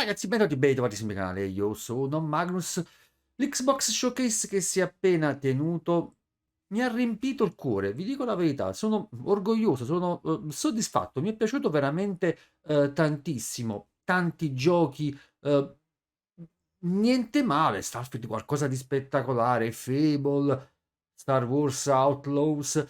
Ragazzi, bentornati sul mio canale, io sono Magnus. L'Xbox Showcase che si è appena tenuto mi ha riempito il cuore, vi dico la verità, sono orgoglioso, sono soddisfatto, mi è piaciuto veramente tantissimo, tanti giochi, niente male, Starfield qualcosa di spettacolare, Fable, Star Wars Outlaws,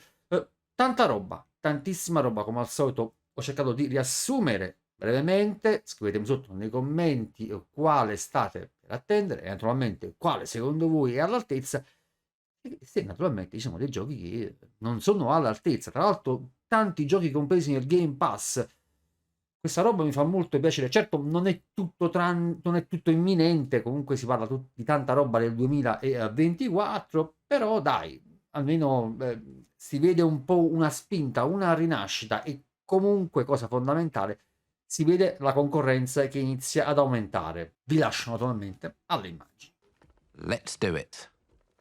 tanta roba, tantissima roba, come al solito ho cercato di riassumere brevemente, scrivetemi sotto nei commenti quale state per attendere e naturalmente quale secondo voi è all'altezza e se naturalmente ci sono dei giochi che non sono all'altezza. Tra l'altro tanti giochi compresi nel Game Pass, questa roba mi fa molto piacere. Certo non è tutto, non è tutto imminente, comunque si parla di tanta roba del 2024, però dai, almeno si vede un po' una spinta, una rinascita e comunque, cosa fondamentale, si vede la concorrenza che inizia ad aumentare. Vi lascio naturalmente alle immagini. Let's do it.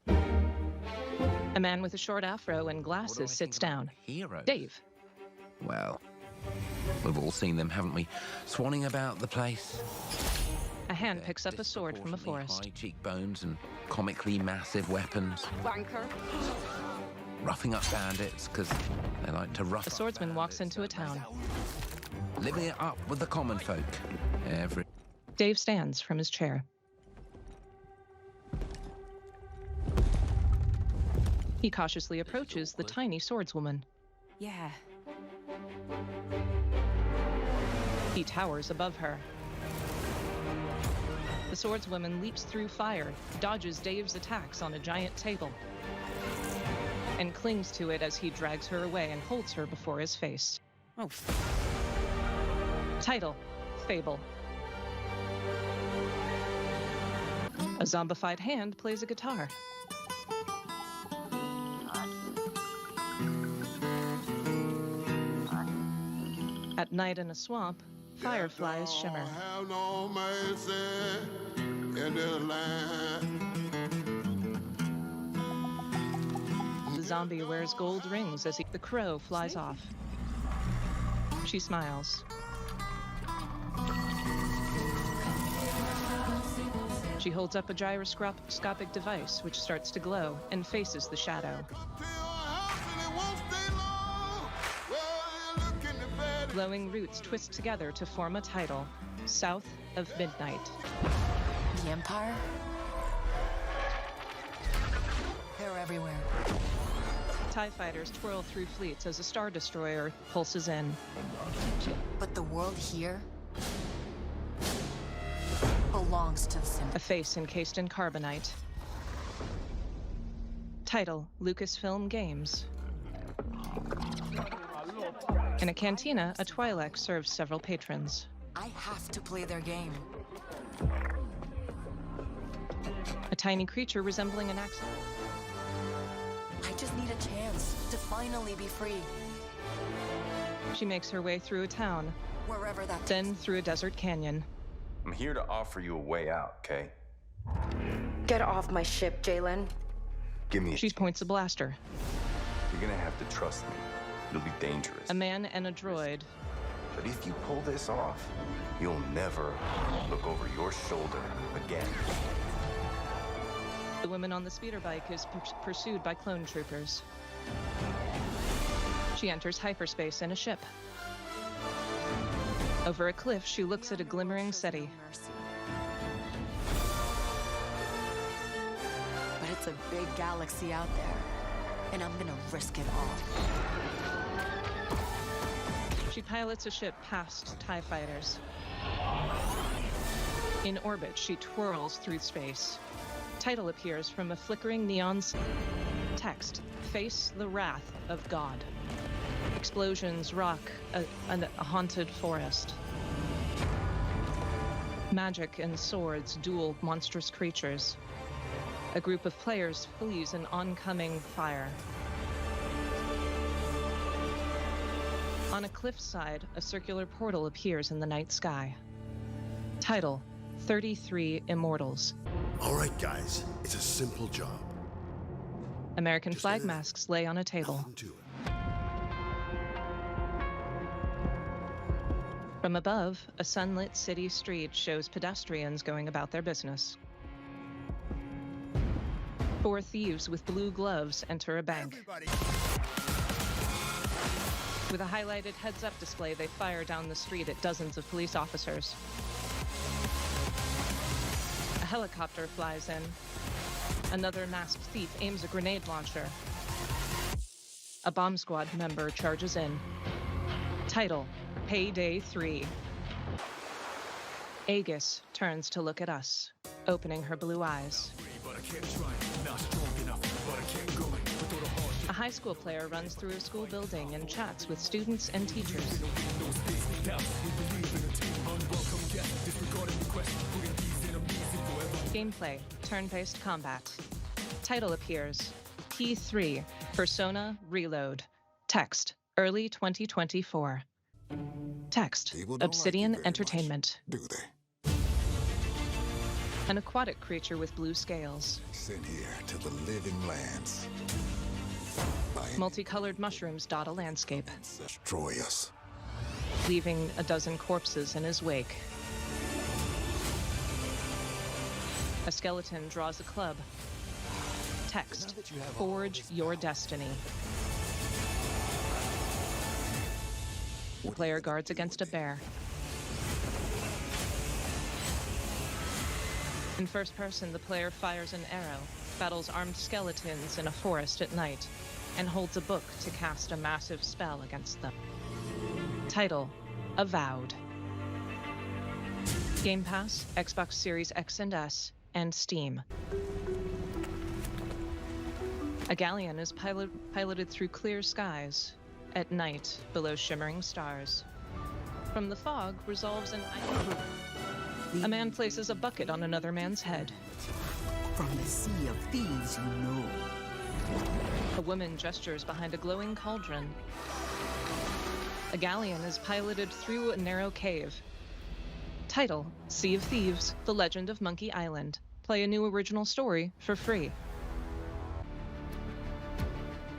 A man with a short afro and glasses sits down. Dave. Well, we've all seen them, haven't we? Swanning about the place. A hand picks up a sword from a forest. High cheekbones and comically massive weapons. Wanker. Roughing up bandits because they like to rough A swordsman walks into a town. Living it up with the common folk. Dave stands from his chair. He cautiously approaches the tiny swordswoman. Yeah. He towers above her. The swordswoman leaps through fire, dodges Dave's attacks on a giant table, and clings to it as he drags her away and holds her before his face. Oh. Title: Fable. A zombified hand plays a guitar. At night in a swamp, fireflies shimmer. Have no mercy in this land. The zombie wears gold rings as the crow flies off. She smiles. She holds up a gyroscopic device which starts to glow and faces the shadow. Glowing roots twist together to form a title, South of Midnight. The Empire? They're everywhere. TIE fighters twirl through fleets as a star destroyer pulses in. But the world here belongs to the Symbol. A face encased in carbonite. Title: Lucasfilm Games. In a cantina, a Twi'lek serves several patrons. I have to play their game. A tiny creature resembling an axolotl. I just need a chance to finally be free. She makes her way through a town, Wherever that then through a desert canyon. I'm here to offer you a way out, okay? Get off my ship, Jalen. Give me a She points a blaster. You're gonna have to trust me. It'll be dangerous. A man and a droid. But if you pull this off, you'll never look over your shoulder again. The woman on the speeder bike is pursued by clone troopers. She enters hyperspace in a ship. Over a cliff, she looks at a glimmering city. mercy. But it's a big galaxy out there, and I'm gonna risk it all. She pilots a ship past TIE fighters. In orbit, she twirls through space. Title appears from a flickering neon text: Face the Wrath of God. Explosions rock a haunted forest. Magic and swords duel monstrous creatures. A group of players flees an oncoming fire. On a cliffside, a circular portal appears in the night sky. Title: 33 Immortals. All right, guys, it's a simple job. American flag masks lay on a table. Nothing to it. From above, a sunlit city street shows pedestrians going about their business. 4 thieves with blue gloves enter a bank. With a highlighted heads-up display, they fire down the street at dozens of police officers. A helicopter flies in. Another masked thief aims a grenade launcher. A bomb squad member charges in. Title: Payday 3. Aegis turns to look at us, opening her blue eyes. A high school player runs through a school building and chats with students and teachers. Gameplay: turn-based combat. Title appears: P3, Persona Reload. Text: early 2024. Text: People don't like Obsidian you very Entertainment. much, do they? An aquatic creature with blue scales. Sent here to the living lands. Multicolored mushrooms dot a landscape, Destroy us. leaving a dozen corpses in his wake. A skeleton draws a club. Text: Forge your destiny. The player guards against a bear. In first person, the player fires an arrow, battles armed skeletons in a forest at night, and holds a book to cast a massive spell against them. Title: Avowed. Game Pass, Xbox Series X and S, and Steam. A galleon is piloted through clear skies, at night below shimmering stars. From the fog resolves an island. A man places a bucket on another man's head. From the sea of thieves, you know. A woman gestures behind a glowing cauldron. A galleon is piloted through a narrow cave. Title: Sea of Thieves, The Legend of Monkey Island. Play a new original story for free.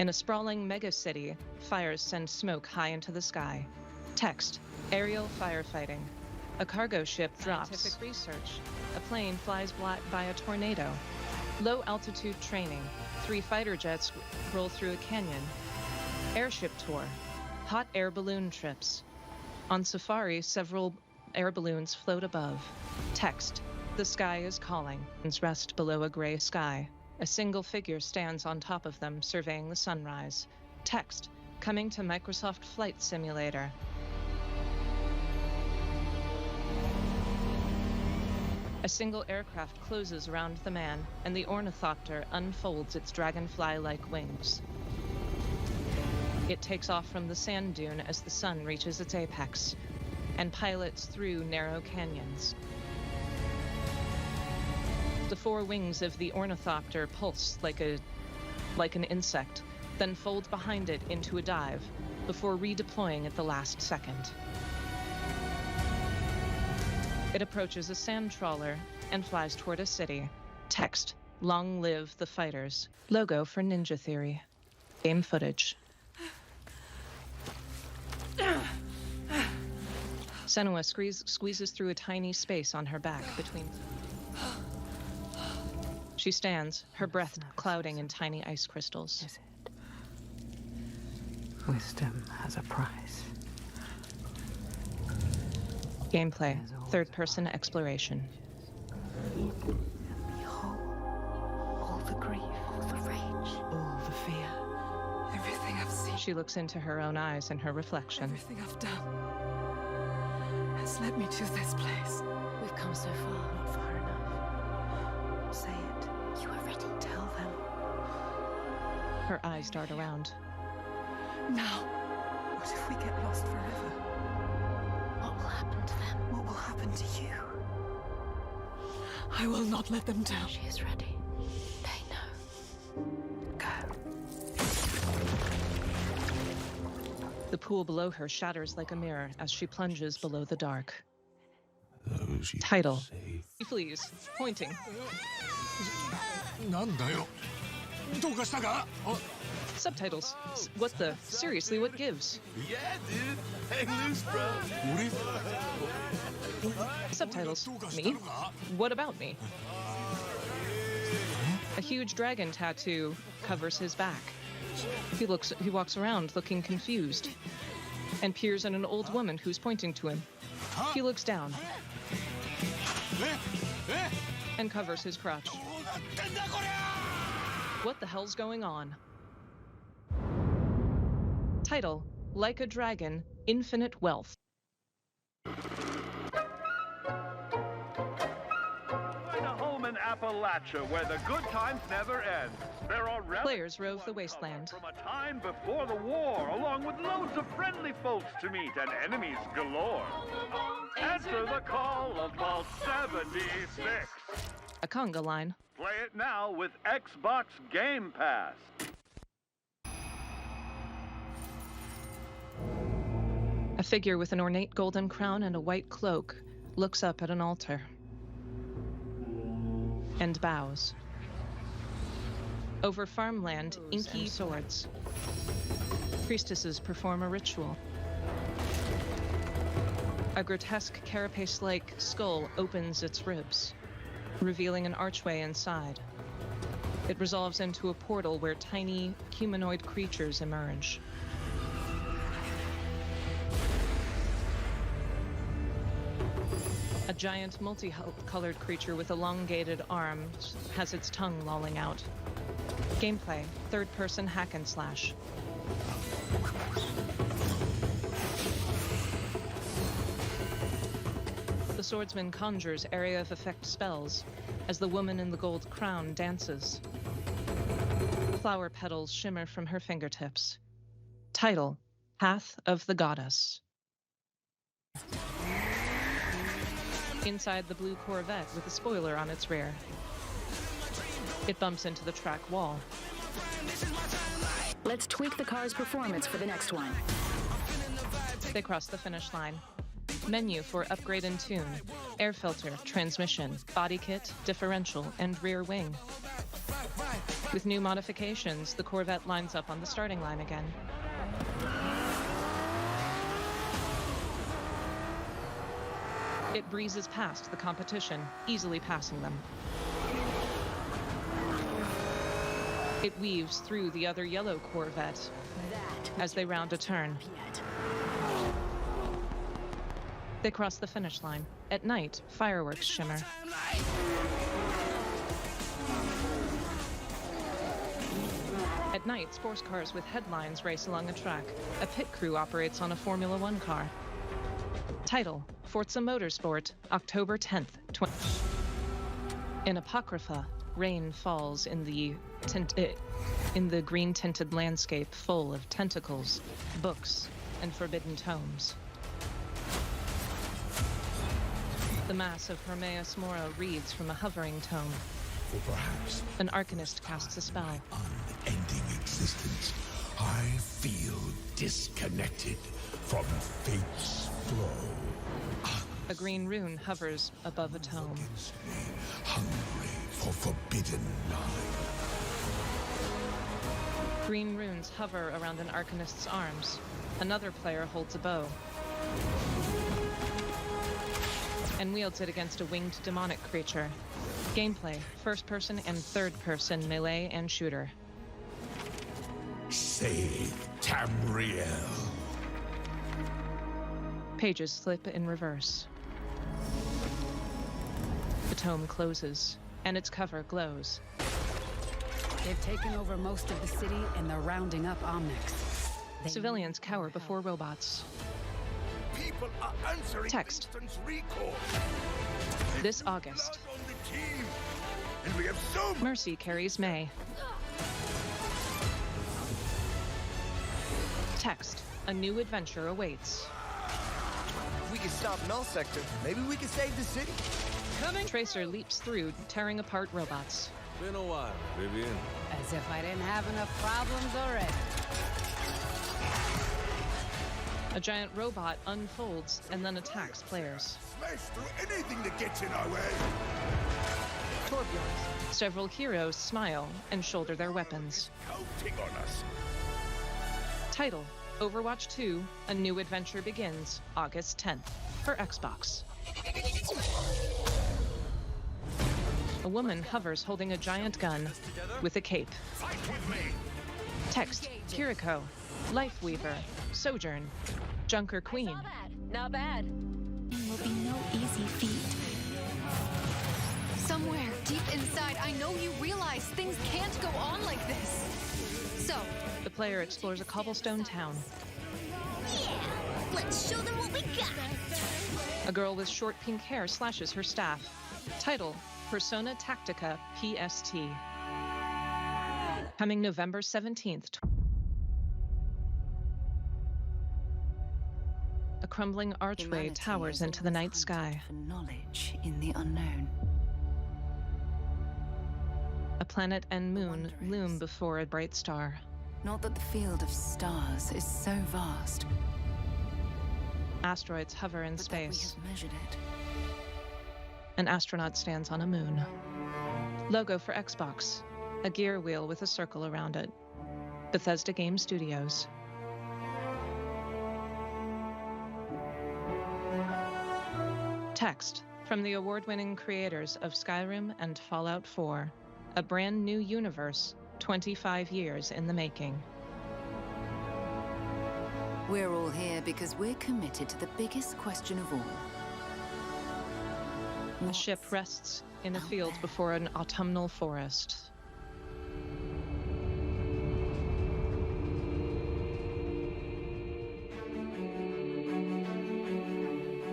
In a sprawling megacity, fires send smoke high into the sky. Text: Aerial firefighting. A cargo ship drops. Scientific research. A plane flies by a tornado. Low altitude training. 3 fighter jets roll through a canyon. Airship tour. Hot air balloon trips. On safari, several air balloons float above. Text: The sky is calling. Rest below a gray sky. A single figure stands on top of them, surveying the sunrise. Text: Coming to Microsoft Flight Simulator. A single aircraft closes around the man, and the ornithopter unfolds its dragonfly-like wings. It takes off from the sand dune as the sun reaches its apex, and pilots through narrow canyons. The 4 wings of the ornithopter pulse like an insect, then fold behind it into a dive, before redeploying at the last second. It approaches a sand trawler and flies toward a city. Text: Long live the fighters. Logo for Ninja Theory. Game footage. Senua squeezes through a tiny space on her back between. She stands, her breath clouding in tiny ice crystals. Is it? Wisdom has a price. Gameplay: third-person exploration. And behold, all the grief, all the rage, all the fear, everything I've seen, She looks into her own eyes and her reflection. everything I've done has led me to this place. We've come so far. Not far enough. Say it. You are ready. Tell them. Her eyes dart around. Now. What if we get lost forever? What will happen to them? What will happen to you? I will not let them down. She is ready. They know. Go. The pool below her shatters like a mirror as she plunges below the dark. Title: He flees, pointing. Subtitles. What the? Seriously, what gives? Yeah, dude. Hang loose, bro. Subtitles. Me? What about me? A huge dragon tattoo covers his back. He walks around looking confused and peers at an old woman who's pointing to him. He looks down and covers his crotch. What the hell's going on? Title: Like a Dragon, Infinite Wealth. In Appalachia, where the good times never end. There are Players rove the wasteland. From a time before the war, along with loads of friendly folks to meet and enemies galore. Answer the call of Vault 76. A conga line. Play it now with Xbox Game Pass. A figure with an ornate golden crown and a white cloak looks up at an altar and bows. Over farmland, inky swords. Priestesses perform a ritual. A grotesque carapace-like skull opens its ribs, revealing an archway inside. It resolves into a portal where tiny humanoid creatures emerge. A giant multicolored creature with elongated arms has its tongue lolling out. Gameplay: third-person hack and slash. The swordsman conjures area of effect spells as the woman in the gold crown dances. Flower petals shimmer from her fingertips. Title: Path of the Goddess. Inside the blue Corvette with a spoiler on its rear. It bumps into the track wall. Let's tweak the car's performance for the next one. They cross the finish line. Menu for upgrade and tune. Air filter, transmission, body kit, differential, and rear wing. With new modifications, the Corvette lines up on the starting line again. It breezes past the competition, easily passing them. It weaves through the other yellow Corvette as they round a turn. They cross the finish line. At night, fireworks shimmer. At night, sports cars with headlines race along a track. A pit crew operates on a Formula One car. Title: Forza Motorsport, October 10th, In Apocrypha, rain falls in the green-tinted landscape full of tentacles, books, and forbidden tomes. The Mass of Hermaeus Mora reads from a hovering tome. For perhaps an arcanist casts a spell. Unending existence, I feel disconnected from fate's flow. A green rune hovers above a tome. Hungry for forbidden knowledge. Green runes hover around an arcanist's arms. Another player holds a bow and wields it against a winged demonic creature. Gameplay: first-person and third-person melee and shooter. Save Tamriel. Pages slip in reverse. The tome closes, and its cover glows. They've taken over most of the city, and they're rounding up Omnics. Civilians cower before robots. People are answering Text. recall. This August. On the team. And we have so Mercy carries May. Text: a new adventure awaits. If we can stop Null Sector, maybe we can save the city. Tracer leaps through, tearing apart robots. Been a while, Vivian. As if I didn't have enough problems already. A giant robot unfolds and then attacks players. smash through anything that gets in our way. Torbjorn. Several heroes smile and shoulder their weapons. Counting on us. Title: Overwatch 2: A New Adventure Begins, August 10th, for Xbox. A woman hovers holding a giant gun with a cape. Fight with me. Text: Kiriko, Lifeweaver, Sojourn, Junker Queen. Not bad. Will be no easy feat. Somewhere deep inside, I know you realize things can't go on like this. So, The player explores a cobblestone town. yeah, let's show them what we got. A girl with short pink hair slashes her staff. Title: Persona Tactica PST. Coming November 17th. A crumbling archway towers into the night sky. Knowledge in the unknown. A planet and moon loom before a bright star. Not that the field of stars is so vast, Asteroids hover in but that we space. have measured it. An astronaut stands on a moon. Logo for Xbox. A gear wheel with a circle around it. Bethesda Game Studios. Text: From the award-winning creators of Skyrim and Fallout 4. A brand new universe, 25 years in the making. We're all here because we're committed to the biggest question of all. A ship rests in a field before an autumnal forest.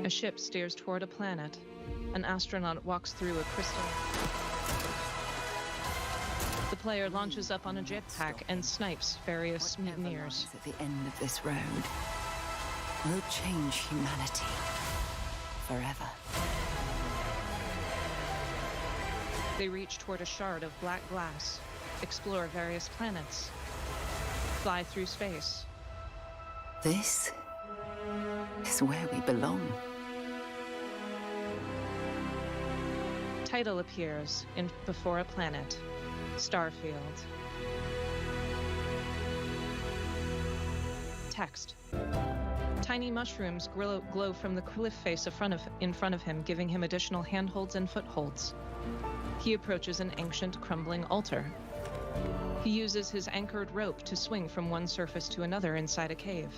A ship steers toward a planet. An astronaut walks through a crystal. The player launches up on a jetpack and snipes various mutineers. At the end of this road, we'll change humanity forever. They reach toward a shard of black glass, explore various planets, fly through space. This is where we belong. Title appears in before a planet, Starfield. Text: Tiny mushrooms glow from the cliff face in front of him, giving him additional handholds and footholds. He approaches an ancient, crumbling altar. He uses his anchored rope to swing from one surface to another inside a cave.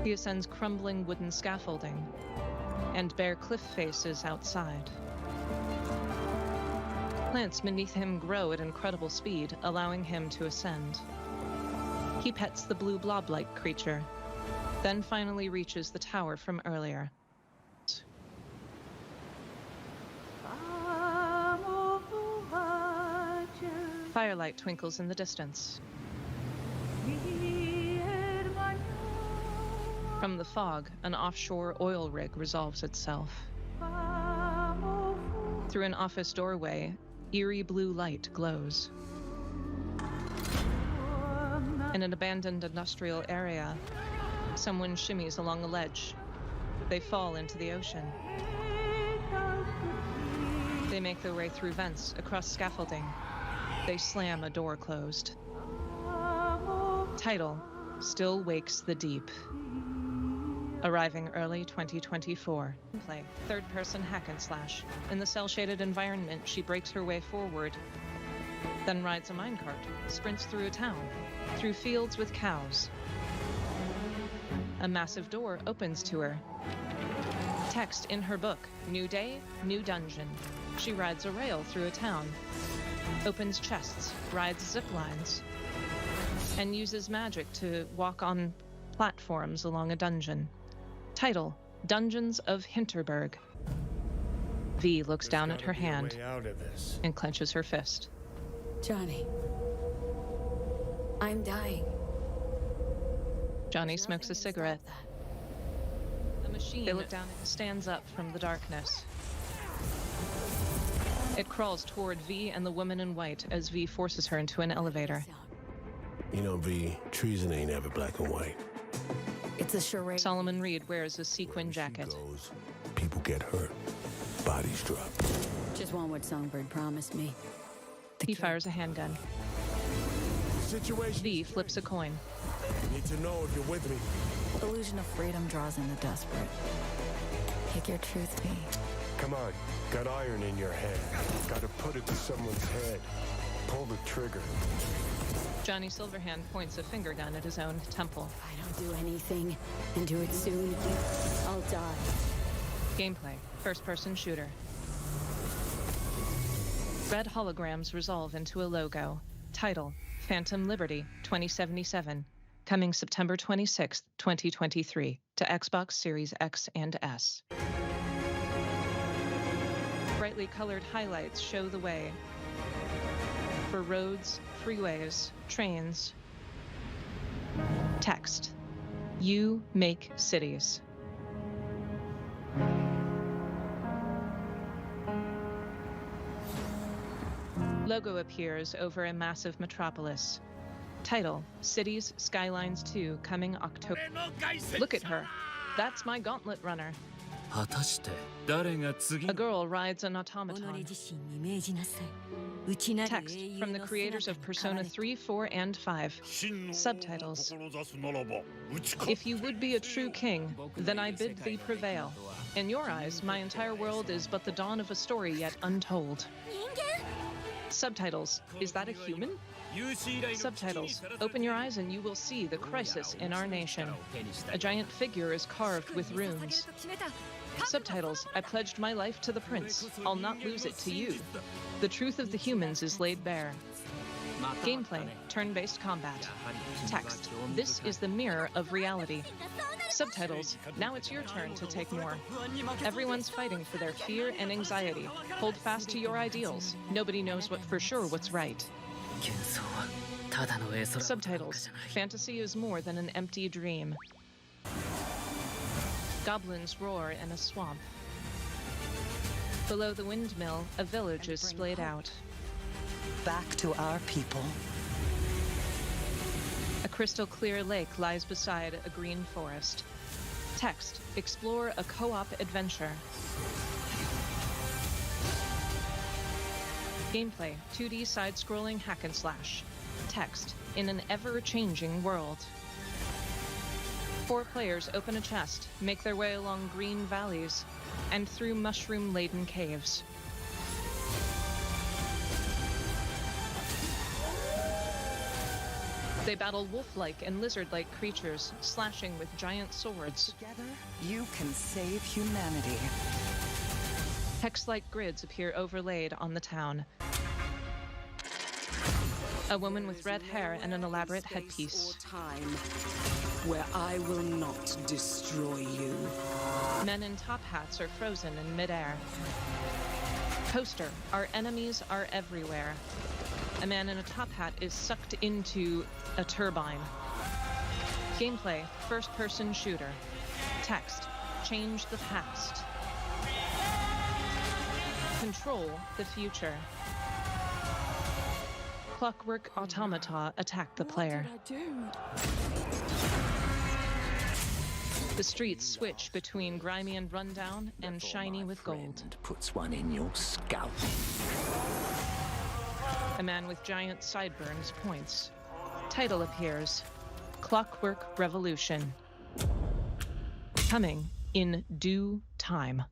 He ascends crumbling wooden scaffolding and bare cliff faces outside. Plants beneath him grow at incredible speed, allowing him to ascend. He pets the blue blob-like creature, then finally reaches the tower from earlier. Firelight twinkles in the distance. From the fog, an offshore oil rig resolves itself. Through an office doorway, eerie blue light glows. In an abandoned industrial area, someone shimmies along a ledge. They fall into the ocean. They make their way through vents, across scaffolding. They slam a door closed. Title: Still Wakes the Deep. Arriving early 2024. Play: third-person hack and slash. In the cell-shaded environment, she breaks her way forward, then rides a minecart, sprints through a town, through fields with cows. A massive door opens to her. Text in her book: New day, new dungeon. She rides a rail through a town, opens chests, rides zip lines, and uses magic to walk on platforms along a dungeon. Title: Dungeons of Hinterberg. V looks down at her hand and clenches her fist. Johnny, I'm dying. Johnny smokes a cigarette. A machine they look down and stands up from the darkness. It crawls toward V and the woman in white as V forces her into an elevator. You know, V, treason ain't ever black and white. It's a charade. Solomon Reed wears a sequin jacket. People get hurt. Bodies drop. just want what Songbird promised me. He fires a handgun. Situation. V flips a coin. Need to know if you're with me. Illusion of freedom draws in the desperate. Pick your truth, V. Come on. Got iron in your hand. Gotta put it to someone's head. Pull the trigger. Johnny Silverhand points a finger gun at his own temple. If I don't do anything, and do it soon, I'll die. Gameplay, first-person shooter. Red holograms resolve into a logo. Title, Phantom Liberty 2077. Coming September 26th, 2023 to Xbox Series X and S. Brightly colored highlights show the way for roads, freeways, trains. Text, you make cities. Logo appears over a massive metropolis. Title, Cities Skylines 2, coming October. Look at her. That's my gauntlet runner. A girl rides an automaton. Text from the creators of Persona 3, 4, and 5. Subtitles. If you would be a true king, then I bid thee prevail. In your eyes, my entire world is but the dawn of a story yet untold. Subtitles. Is that a human? Subtitles. Open your eyes and you will see the crisis in our nation. A giant figure is carved with runes. Subtitles. I pledged my life to the prince. I'll not lose it to you. The truth of the humans is laid bare. Gameplay. Turn-based combat. Text. This is the mirror of reality. Subtitles. Now it's your turn to take more. Everyone's fighting for their fear and anxiety. Hold fast to your ideals. Nobody knows for sure what's right. Subtitles. Fantasy is more than an empty dream. Goblins roar in a swamp. Below the windmill, a village is splayed out. Back to our people. A crystal-clear lake lies beside a green forest. Text, explore a co-op adventure. Gameplay, 2D side-scrolling hack and slash. Text, in an ever-changing world. 4 players open a chest, make their way along green valleys, and through mushroom-laden caves. They battle wolf-like and lizard-like creatures, slashing with giant swords. Together, you can save humanity. Hex-like grids appear overlaid on the town. A woman with red hair and an elaborate headpiece. Time where I will not destroy you. Men in top hats are frozen in midair. Poster, our enemies are everywhere. A man in a top hat is sucked into a turbine. Gameplay, first-person shooter. Text, change the past. Control the future. Clockwork automata attack the player. The streets switch between grimy and rundown and shiny with gold. Puts one in your scalp. A man with giant sideburns points. Title appears, Clockwork Revolution. Coming in due time.